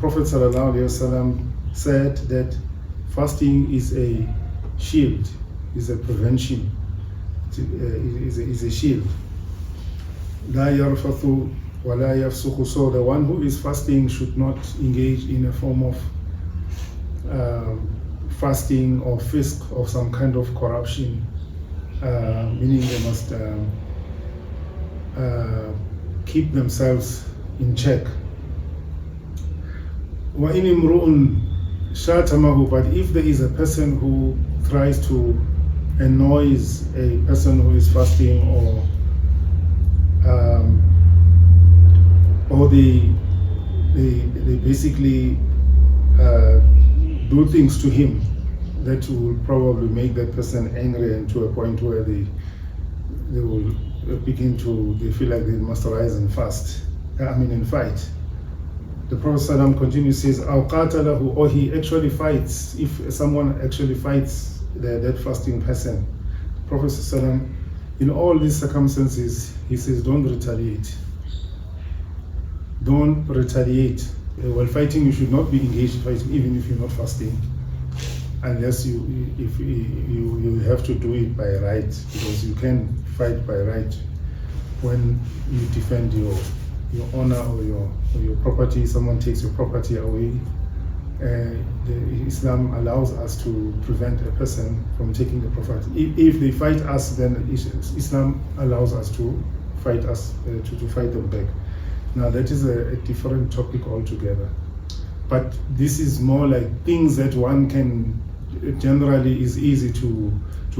Prophet ﷺ said that fasting is a shield, is a prevention, is a shield. La yarfathu wa la yafsukhu. So the one who is fasting should not engage in a form of fasting or fisk of some kind of corruption, meaning they must keep themselves in check. وَإِنِ امْرُؤٌ شَاتَمَهُ. But if there is a person who tries to annoys a person who is fasting, or they basically do things to him that will probably make that person angry, and to a point where they will begin to, they feel like they must rise and fast, and fight. The Prophet ﷺ continues, says, أَوْ قَاتَلَهُ, or he actually fights. If someone actually fights that fasting person, the Prophet ﷺ, in all these circumstances, he says, don't retaliate. Don't retaliate. While fighting, you should not be engaged in fighting, even if you're not fasting, unless you have to do it by right, because you can fight by right when you defend your honor or your property. Someone takes your property away. Islam allows us to prevent a person from taking the property. If they fight us, then Islam allows us to fight us, to fight them back. Now that is a different topic altogether. But this is more like things that one can, generally is easy to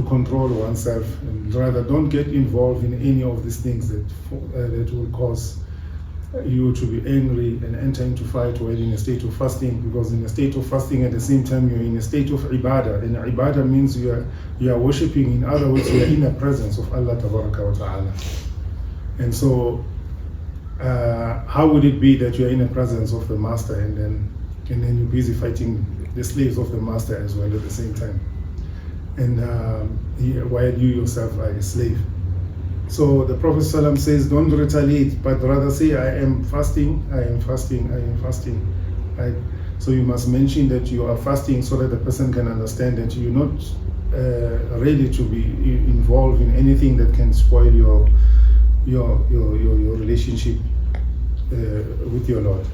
control oneself, and rather don't get involved in any of these things that will cause you to be angry and enter into fight while in a state of fasting. Because in a state of fasting, at the same time you're in a state of ibadah, and ibadah means you are worshipping. In other words, you are in the presence of Allah Tabaraka wa Ta'ala. And so how would it be that you are in the presence of the master and then you're busy fighting the slaves of the master as well at the same time, and while you yourself are a slave? So the Prophet ﷺ says, don't retaliate, but rather say, I am fasting, I am fasting, I am fasting. Right? So you must mention that you are fasting so that the person can understand that you're not ready to be involved in anything that can spoil your relationship with your Lord.